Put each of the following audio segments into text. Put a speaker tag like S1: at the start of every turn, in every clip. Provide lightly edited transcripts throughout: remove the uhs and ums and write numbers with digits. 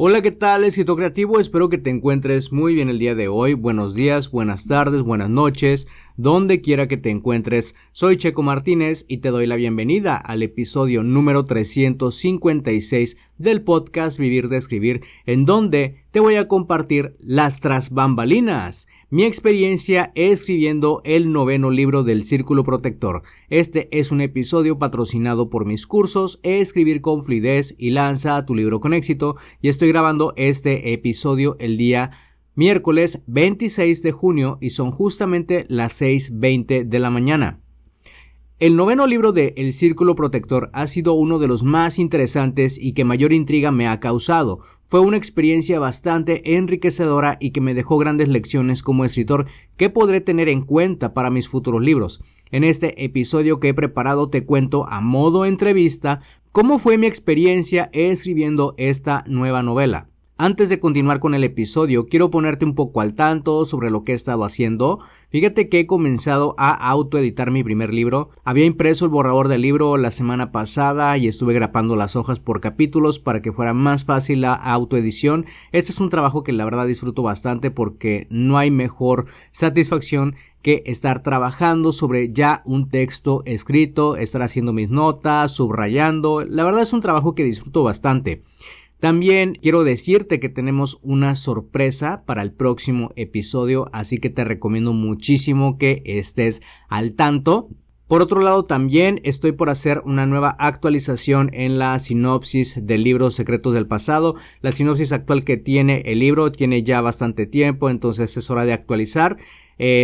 S1: Hola, ¿qué tal, escritor creativo? Espero que te encuentres muy bien el día de hoy. Buenos días, buenas tardes, buenas noches, donde quiera que te encuentres. Soy Checo Martínez y te doy la bienvenida al episodio número 356 del podcast Vivir de Escribir, en donde te voy a compartir las tras bambalinas, mi experiencia escribiendo el 9º libro del Círculo Protector. Este es un episodio patrocinado por mis cursos Escribir con Fluidez y Lanza tu libro con éxito, y estoy grabando este episodio el día miércoles 26 de junio y son justamente las 6:20 de la mañana. El 9º libro de El Círculo Protector ha sido uno de los más interesantes y que mayor intriga me ha causado. Fue una experiencia bastante enriquecedora y que me dejó grandes lecciones como escritor que podré tener en cuenta para mis futuros libros. En este episodio que he preparado te cuento a modo entrevista cómo fue mi experiencia escribiendo esta nueva novela. Antes de continuar con el episodio, quiero ponerte un poco al tanto sobre lo que he estado haciendo. Fíjate que he comenzado a autoeditar mi primer libro. Había impreso el borrador del libro la semana pasada y estuve grapando las hojas por capítulos para que fuera más fácil la autoedición. Este es un trabajo que la verdad disfruto bastante porque no hay mejor satisfacción que estar trabajando sobre ya un texto escrito, estar haciendo mis notas, subrayando. La verdad es un trabajo que disfruto bastante. También quiero decirte que tenemos una sorpresa para el próximo episodio, así que te recomiendo muchísimo que estés al tanto. Por otro lado, también estoy por hacer una nueva actualización en la sinopsis del libro Secretos del Pasado. La sinopsis actual que tiene el libro tiene ya bastante tiempo, entonces es hora de actualizar.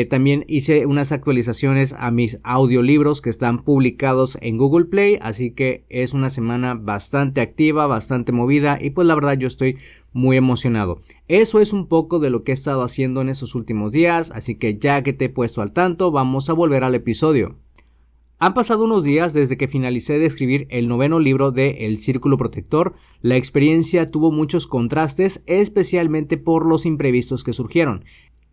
S1: También hice unas actualizaciones a mis audiolibros que están publicados en Google Play, así que es una semana bastante activa, bastante movida y pues la verdad yo estoy muy emocionado. Eso es un poco de lo que he estado haciendo en estos últimos días, así que ya que te he puesto al tanto, vamos a volver al episodio. Han pasado unos días desde que finalicé de escribir el 9º libro de El Círculo Protector. La experiencia tuvo muchos contrastes, especialmente por los imprevistos que surgieron.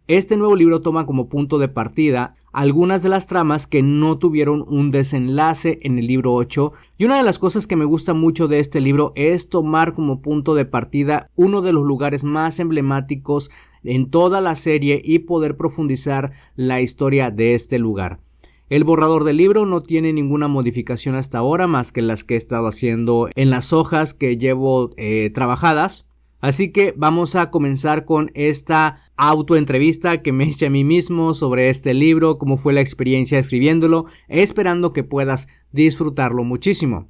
S1: Este nuevo libro toma como punto de partida algunas de las tramas que no tuvieron un desenlace en el libro 8, y una de las cosas que me gusta mucho de este libro es tomar como punto de partida uno de los lugares más emblemáticos en toda la serie y poder profundizar la historia de este lugar. El borrador del libro no tiene ninguna modificación hasta ahora más que las que he estado haciendo en las hojas que llevo trabajadas. Así que vamos a comenzar con esta autoentrevista que me hice a mí mismo sobre este libro, cómo fue la experiencia escribiéndolo, esperando que puedas disfrutarlo muchísimo.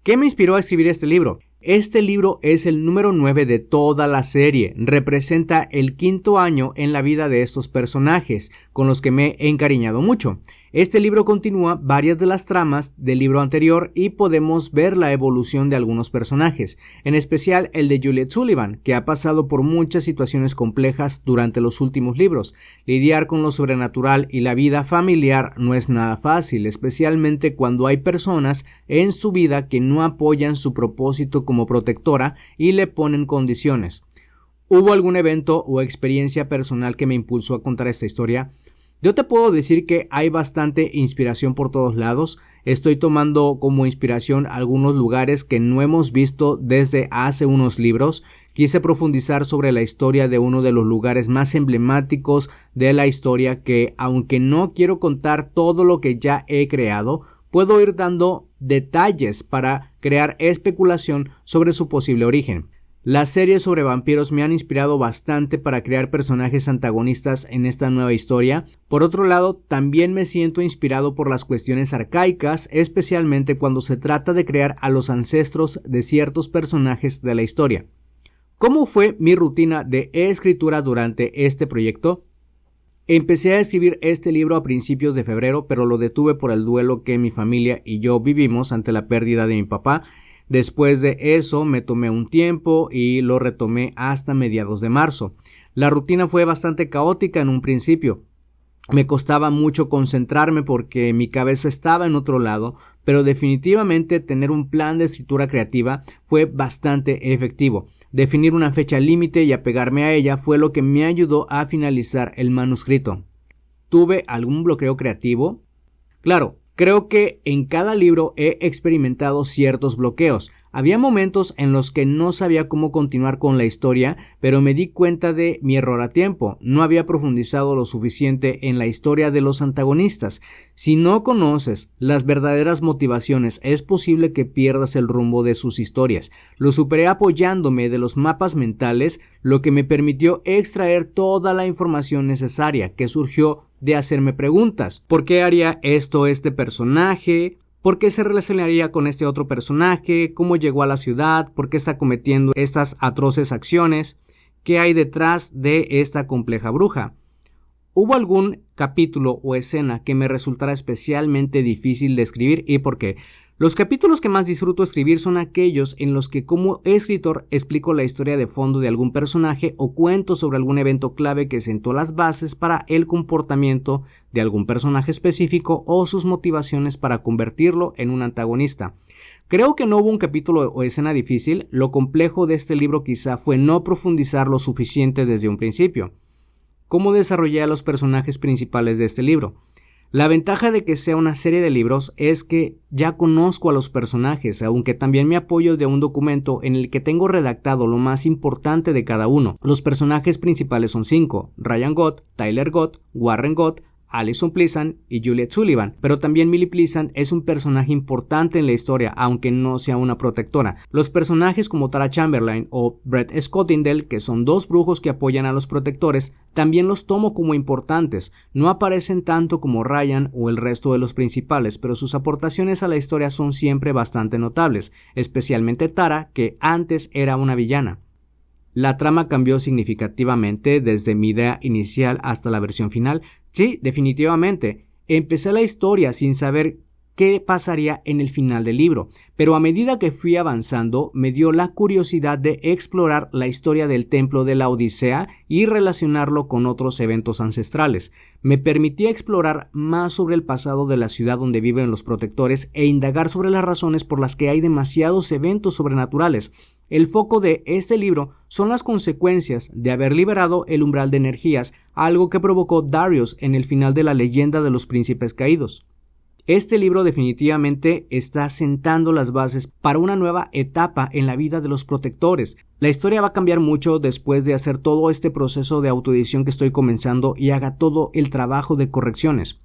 S1: ¿Qué me inspiró a escribir este libro? Este libro es el número 9 de toda la serie, representa el 5º año en la vida de estos personajes, con los que me he encariñado mucho. Este libro continúa varias de las tramas del libro anterior y podemos ver la evolución de algunos personajes, en especial el de Juliet Sullivan, que ha pasado por muchas situaciones complejas durante los últimos libros. Lidiar con lo sobrenatural y la vida familiar no es nada fácil, especialmente cuando hay personas en su vida que no apoyan su propósito como protectora y le ponen condiciones. ¿Hubo algún evento o experiencia personal que me impulsó a contar esta historia? Yo te puedo decir que hay bastante inspiración por todos lados. Estoy tomando como inspiración algunos lugares que no hemos visto desde hace unos libros. Quise profundizar sobre la historia de uno de los lugares más emblemáticos de la historia que, aunque no quiero contar todo lo que ya he creado, puedo ir dando detalles para crear especulación sobre su posible origen. Las series sobre vampiros me han inspirado bastante para crear personajes antagonistas en esta nueva historia. Por otro lado, también me siento inspirado por las cuestiones arcaicas, especialmente cuando se trata de crear a los ancestros de ciertos personajes de la historia. ¿Cómo fue mi rutina de escritura durante este proyecto? Empecé a escribir este libro a principios de febrero, pero lo detuve por el duelo que mi familia y yo vivimos ante la pérdida de mi papá. Después de eso me tomé un tiempo y lo retomé hasta mediados de marzo. La rutina fue bastante caótica en un principio. Me costaba mucho concentrarme porque mi cabeza estaba en otro lado, pero definitivamente tener un plan de escritura creativa fue bastante efectivo. Definir una fecha límite y apegarme a ella fue lo que me ayudó a finalizar el manuscrito. ¿Tuve algún bloqueo creativo? Claro, Creo que en cada libro he experimentado ciertos bloqueos. Había momentos en los que no sabía cómo continuar con la historia, pero me di cuenta de mi error a tiempo. No había profundizado lo suficiente en la historia de los antagonistas. Si no conoces las verdaderas motivaciones, es posible que pierdas el rumbo de sus historias. Lo superé apoyándome de los mapas mentales, lo que me permitió extraer toda la información necesaria que surgió de hacerme preguntas. ¿Por qué haría esto este personaje? ¿Por qué se relacionaría con este otro personaje? ¿Cómo llegó a la ciudad? ¿Por qué está cometiendo estas atroces acciones? ¿Qué hay detrás de esta compleja bruja? ¿Hubo algún capítulo o escena que me resultara especialmente difícil de escribir y por qué? Los capítulos que más disfruto escribir son aquellos en los que como escritor explico la historia de fondo de algún personaje o cuento sobre algún evento clave que sentó las bases para el comportamiento de algún personaje específico o sus motivaciones para convertirlo en un antagonista. Creo que no hubo un capítulo o escena difícil. Lo complejo de este libro quizá fue no profundizar lo suficiente desde un principio. ¿Cómo desarrollé a los personajes principales de este libro? La ventaja de que sea una serie de libros es que ya conozco a los personajes, aunque también me apoyo de un documento en el que tengo redactado lo más importante de cada uno. Los personajes principales son 5: Ryan Gott, Tyler Gott, Warren Gott, Alison Pleasant y Juliet Sullivan, pero también Millie Pleasant es un personaje importante en la historia, aunque no sea una protectora. Los personajes como Tara Chamberlain o Brett Scottindale, que son 2 brujos que apoyan a los protectores, también los tomo como importantes. No aparecen tanto como Ryan o el resto de los principales, pero sus aportaciones a la historia son siempre bastante notables, especialmente Tara, que antes era una villana. La trama cambió significativamente desde mi idea inicial hasta la versión final. Sí, definitivamente. Empecé la historia sin saber qué pasaría en el final del libro, pero a medida que fui avanzando me dio la curiosidad de explorar la historia del templo de la Odisea y relacionarlo con otros eventos ancestrales. Me permitía explorar más sobre el pasado de la ciudad donde viven los protectores e indagar sobre las razones por las que hay demasiados eventos sobrenaturales. El foco de este libro son las consecuencias de haber liberado el umbral de energías, algo que provocó Darius en el final de la leyenda de los príncipes caídos. Este libro definitivamente está sentando las bases para una nueva etapa en la vida de los protectores. La historia va a cambiar mucho después de hacer todo este proceso de autoedición que estoy comenzando y haga todo el trabajo de correcciones.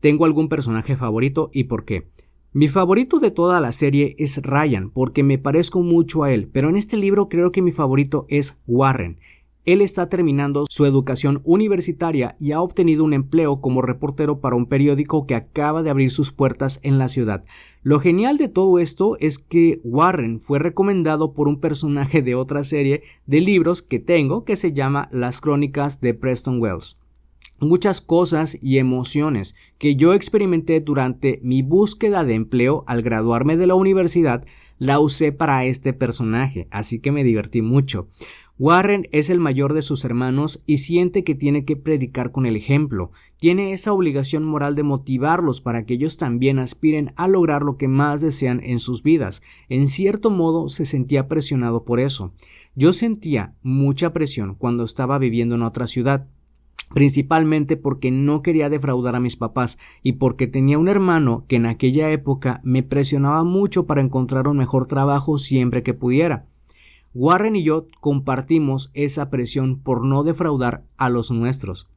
S1: ¿Tengo algún personaje favorito y por qué? Mi favorito de toda la serie es Ryan, porque me parezco mucho a él, pero en este libro creo que mi favorito es Warren. Él está terminando su educación universitaria y ha obtenido un empleo como reportero para un periódico que acaba de abrir sus puertas en la ciudad. Lo genial de todo esto es que Warren fue recomendado por un personaje de otra serie de libros que tengo que se llama Las Crónicas de Preston Wells. Muchas cosas y emociones que yo experimenté durante mi búsqueda de empleo al graduarme de la universidad la usé para este personaje, así que me divertí mucho. Warren es el mayor de sus hermanos y siente que tiene que predicar con el ejemplo. Tiene esa obligación moral de motivarlos para que ellos también aspiren a lograr lo que más desean en sus vidas. En cierto modo se sentía presionado por eso. Yo sentía mucha presión cuando estaba viviendo en otra ciudad, principalmente porque no quería defraudar a mis papás y porque tenía un hermano que en aquella época me presionaba mucho para encontrar un mejor trabajo siempre que pudiera. Warren y yo compartimos esa presión por no defraudar a los nuestros.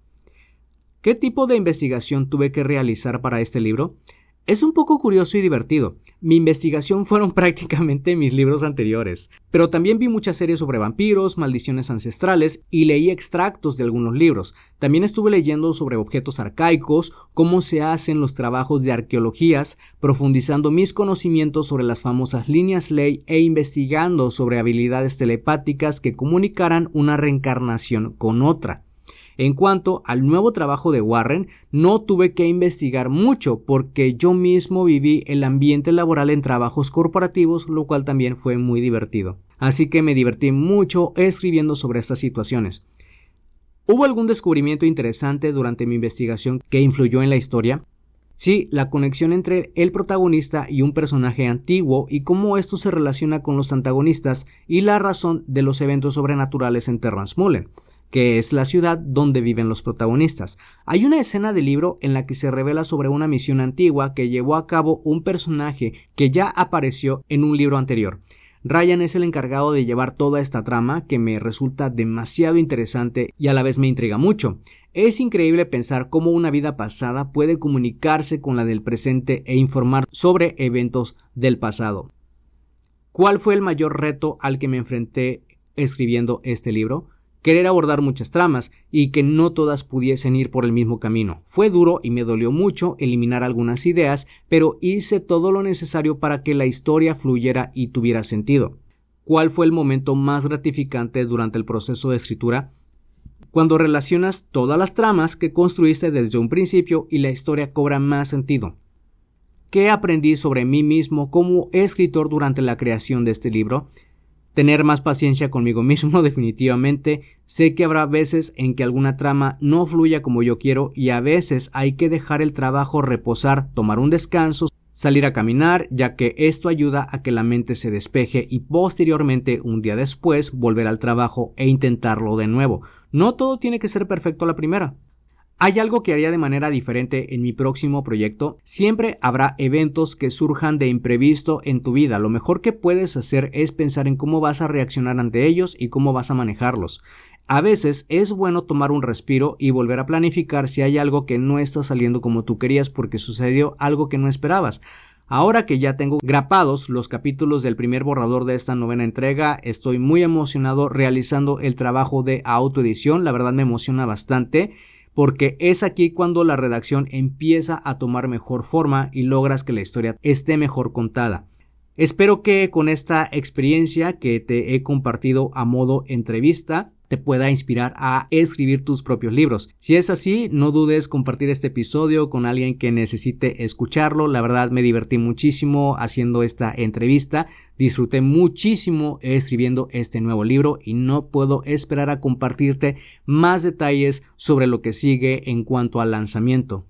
S1: ¿Qué tipo de investigación tuve que realizar para este libro? Es un poco curioso y divertido. Mi investigación fueron prácticamente mis libros anteriores, pero también vi muchas series sobre vampiros, maldiciones ancestrales y leí extractos de algunos libros. También estuve leyendo sobre objetos arcaicos, cómo se hacen los trabajos de arqueologías, profundizando mis conocimientos sobre las famosas líneas ley e investigando sobre habilidades telepáticas que comunicaran una reencarnación con otra. En cuanto al nuevo trabajo de Warren, no tuve que investigar mucho porque yo mismo viví el ambiente laboral en trabajos corporativos, lo cual también fue muy divertido. Así que me divertí mucho escribiendo sobre estas situaciones. ¿Hubo algún descubrimiento interesante durante mi investigación que influyó en la historia? Sí, la conexión entre el protagonista y un personaje antiguo y cómo esto se relaciona con los antagonistas y la razón de los eventos sobrenaturales en Terrance Mullen. que es la ciudad donde viven los protagonistas. Hay una escena del libro en la que se revela sobre una misión antigua que llevó a cabo un personaje que ya apareció en un libro anterior. Ryan es el encargado de llevar toda esta trama que me resulta demasiado interesante y a la vez me intriga mucho. Es increíble pensar cómo una vida pasada puede comunicarse con la del presente e informar sobre eventos del pasado. ¿Cuál fue el mayor reto al que me enfrenté escribiendo este libro? Querer abordar muchas tramas y que no todas pudiesen ir por el mismo camino. Fue duro y me dolió mucho eliminar algunas ideas, pero hice todo lo necesario para que la historia fluyera y tuviera sentido. ¿Cuál fue el momento más gratificante durante el proceso de escritura? Cuando relacionas todas las tramas que construiste desde un principio y la historia cobra más sentido. ¿Qué aprendí sobre mí mismo como escritor durante la creación de este libro? Tener más paciencia conmigo mismo, definitivamente. Sé que habrá veces en que alguna trama no fluya como yo quiero y a veces hay que dejar el trabajo reposar, tomar un descanso, salir a caminar, ya que esto ayuda a que la mente se despeje y posteriormente, un día después, volver al trabajo e intentarlo de nuevo. No todo tiene que ser perfecto a la primera. ¿Hay algo que haría de manera diferente en mi próximo proyecto? Siempre habrá eventos que surjan de imprevisto en tu vida. Lo mejor que puedes hacer es pensar en cómo vas a reaccionar ante ellos y cómo vas a manejarlos. A veces es bueno tomar un respiro y volver a planificar si hay algo que no está saliendo como tú querías porque sucedió algo que no esperabas. Ahora que ya tengo grapados los capítulos del primer borrador de esta novena entrega, estoy muy emocionado realizando el trabajo de autoedición. La verdad me emociona bastante, porque es aquí cuando la redacción empieza a tomar mejor forma y logras que la historia esté mejor contada. Espero que con esta experiencia que te he compartido a modo entrevista te pueda inspirar a escribir tus propios libros. Si es así, no dudes compartir este episodio con alguien que necesite escucharlo. La verdad me divertí muchísimo haciendo esta entrevista, disfruté muchísimo escribiendo este nuevo libro y no puedo esperar a compartirte más detalles sobre lo que sigue en cuanto al lanzamiento.